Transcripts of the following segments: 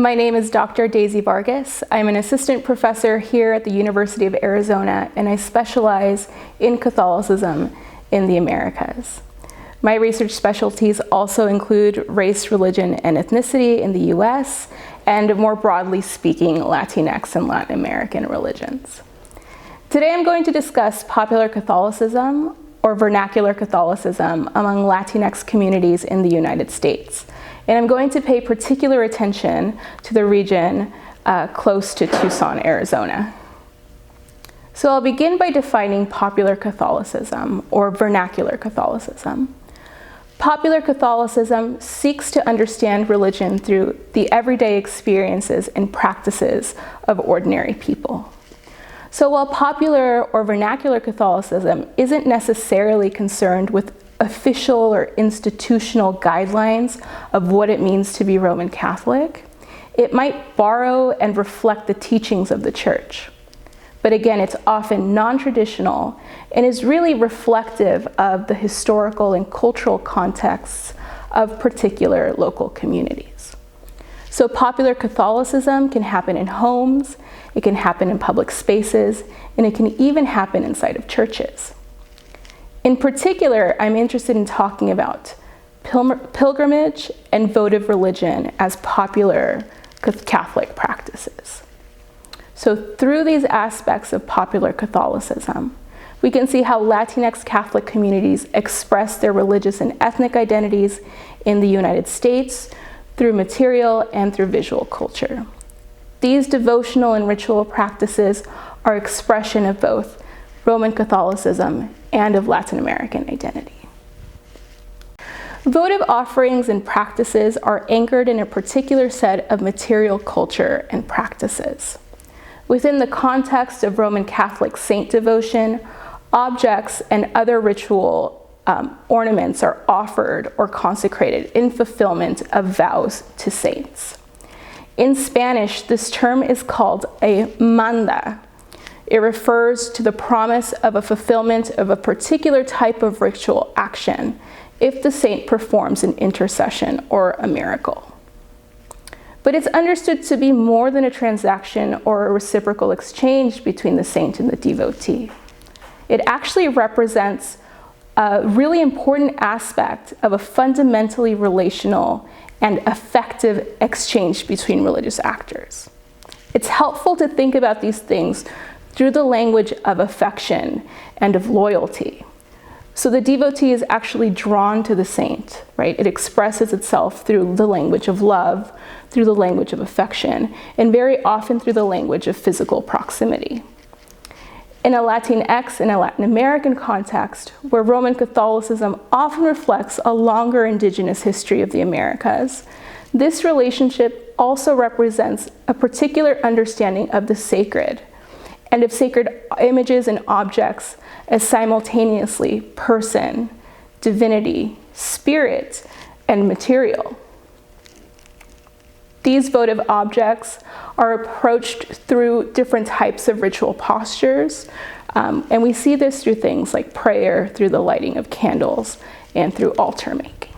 My name is Dr. Daisy Vargas. I'm an assistant professor here at the University of Arizona, and I specialize in Catholicism in the Americas. My research specialties also include race, religion, and ethnicity in the US, and more broadly speaking, Latinx and Latin American religions. Today I'm going to discuss popular Catholicism, or vernacular Catholicism, among Latinx communities in the United States. And I'm going to pay particular attention to the region close to Tucson, Arizona. So I'll begin by defining popular Catholicism, or vernacular Catholicism. Popular Catholicism seeks to understand religion through the everyday experiences and practices of ordinary people. So while popular or vernacular Catholicism isn't necessarily concerned with official or institutional guidelines of what it means to be Roman Catholic, it might borrow and reflect the teachings of the Church. But again, it's often non-traditional and is really reflective of the historical and cultural contexts of particular local communities. So popular Catholicism can happen in homes, it can happen in public spaces, and it can even happen inside of churches. In particular, I'm interested in talking about pilgrimage and votive religion as popular Catholic practices. So through these aspects of popular Catholicism, we can see how Latinx Catholic communities express their religious and ethnic identities in the United States through material and through visual culture. These devotional and ritual practices are expression of both Roman Catholicism and of Latin American identity. Votive offerings and practices are anchored in a particular set of material culture and practices. Within the context of Roman Catholic saint devotion, objects and other ritual ornaments are offered or consecrated in fulfillment of vows to saints. In Spanish, this term is called a manda. It refers to the promise of a fulfillment of a particular type of ritual action if the saint performs an intercession or a miracle. But it's understood to be more than a transaction or a reciprocal exchange between the saint and the devotee. It actually represents a really important aspect of a fundamentally relational and effective exchange between religious actors. It's helpful to think about these things through the language of affection and of loyalty. So the devotee is actually drawn to the saint, right? It expresses itself through the language of love, through the language of affection, and very often through the language of physical proximity. In a Latinx and a Latin American context, where Roman Catholicism often reflects a longer indigenous history of the Americas, this relationship also represents a particular understanding of the sacred, and of sacred images and objects as simultaneously person, divinity, spirit, and material. These votive objects are approached through different types of ritual postures, and we see this through things like prayer, through the lighting of candles, and through altar making.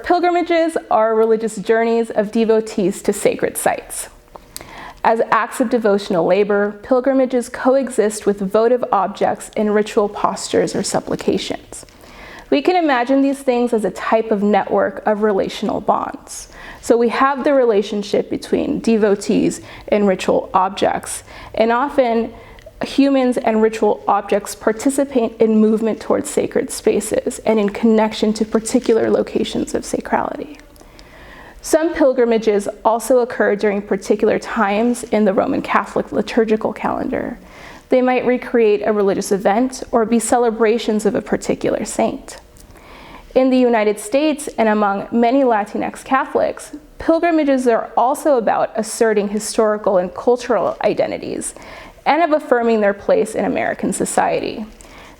Pilgrimages are religious journeys of devotees to sacred sites. As acts of devotional labor, pilgrimages coexist with votive objects in ritual postures or supplications. We can imagine these things as a type of network of relational bonds. So we have the relationship between devotees and ritual objects, and often humans and ritual objects participate in movement towards sacred spaces and in connection to particular locations of sacrality. Some pilgrimages also occur during particular times in the Roman Catholic liturgical calendar. They might recreate a religious event or be celebrations of a particular saint. In the United States and among many Latinx Catholics, pilgrimages are also about asserting historical and cultural identities and of affirming their place in American society.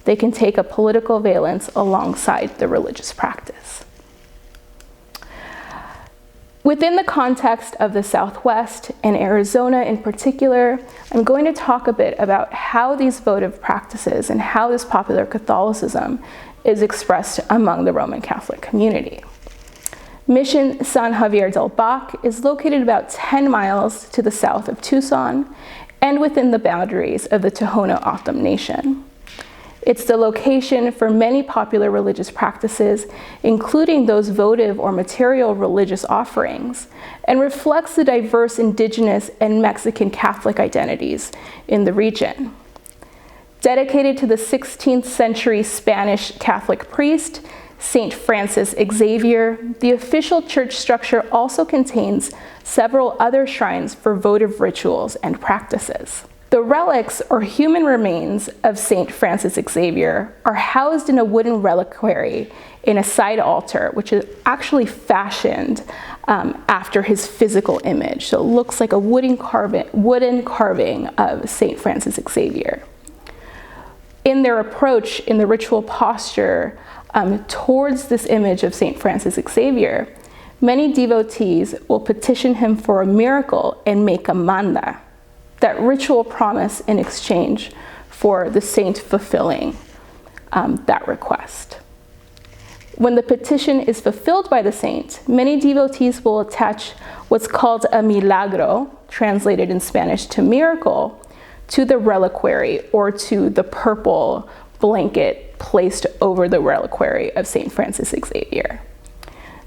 They can take a political valence alongside the religious practice. Within the context of the Southwest and Arizona in particular, I'm going to talk a bit about how these votive practices and how this popular Catholicism is expressed among the Roman Catholic community. Mission San Xavier del Bac is located about 10 miles to the south of Tucson and within the boundaries of the Tohono O'odham Nation. It's the location for many popular religious practices, including those votive or material religious offerings, and reflects the diverse indigenous and Mexican Catholic identities in the region. Dedicated to the 16th century Spanish Catholic priest, Saint Francis Xavier, the official church structure also contains several other shrines for votive rituals and practices. The relics, or human remains, of Saint Francis Xavier are housed in a wooden reliquary in a side altar, which is actually fashioned after his physical image. So it looks like a wooden carving of Saint Francis Xavier. In their approach, in the ritual posture towards this image of Saint Francis Xavier, many devotees will petition him for a miracle and make a manda, that ritual promise in exchange for the saint fulfilling that request. When the petition is fulfilled by the saint, many devotees will attach what's called a milagro, translated in Spanish to miracle, to the reliquary or to the purple blanket placed over the reliquary of Saint Francis Xavier.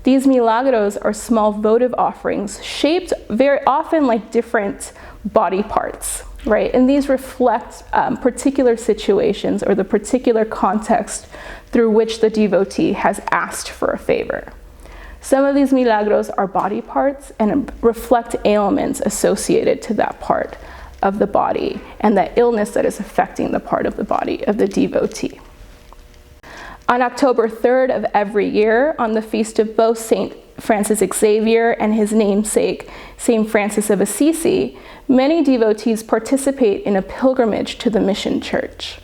These milagros are small votive offerings shaped very often like different body parts, right? And these reflect particular situations or the particular context through which the devotee has asked for a favor. Some of these milagros are body parts and reflect ailments associated to that part of the body and the illness that is affecting the part of the body of the devotee. On October 3rd of every year, on the feast of both Saint Francis Xavier and his namesake, Saint Francis of Assisi, many devotees participate in a pilgrimage to the mission church.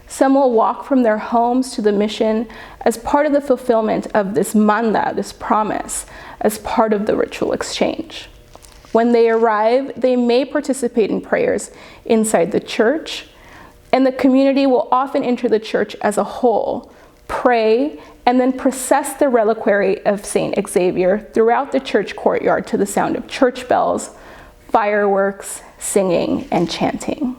Some will walk from their homes to the mission as part of the fulfillment of this manda, this promise, as part of the ritual exchange. When they arrive, they may participate in prayers inside the church, and the community will often enter the church as a whole, pray, and then process the reliquary of Saint Xavier throughout the church courtyard to the sound of church bells, fireworks, singing, and chanting.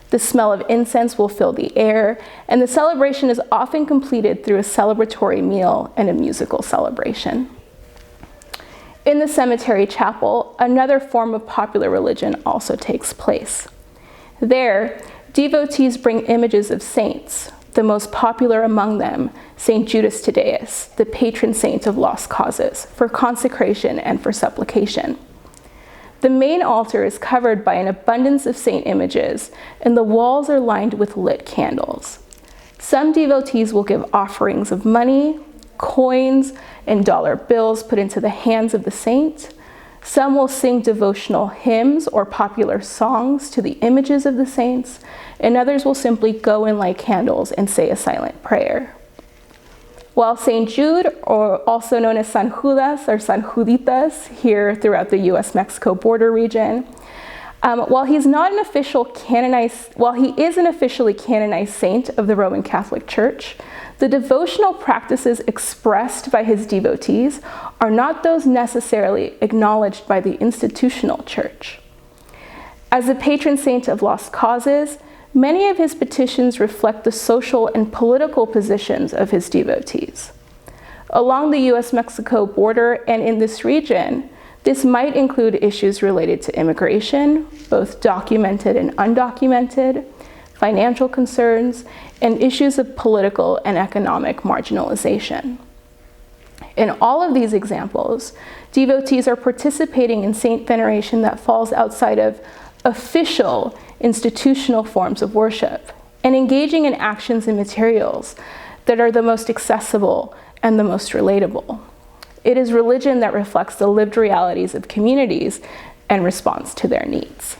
The smell of incense will fill the air, and the celebration is often completed through a celebratory meal and a musical celebration. In the cemetery chapel, another form of popular religion also takes place. There, devotees bring images of saints, the most popular among them, Saint Judas Thaddeus, the patron saint of lost causes, for consecration and for supplication. The main altar is covered by an abundance of saint images, and the walls are lined with lit candles. Some devotees will give offerings of money, coins, and dollar bills put into the hands of the saint. Some will sing devotional hymns or popular songs to the images of the saints, and others will simply go and light candles and say a silent prayer. While St. Jude, or also known as San Judas or San Juditas here throughout the US-Mexico border region, while he is an officially canonized saint of the Roman Catholic Church, the devotional practices expressed by his devotees are not those necessarily acknowledged by the institutional church. As the patron saint of lost causes, many of his petitions reflect the social and political positions of his devotees. Along the US-Mexico border and in this region, this might include issues related to immigration, both documented and undocumented, financial concerns, and issues of political and economic marginalization. In all of these examples, devotees are participating in saint veneration that falls outside of official institutional forms of worship and engaging in actions and materials that are the most accessible and the most relatable. It is religion that reflects the lived realities of communities and responds to their needs.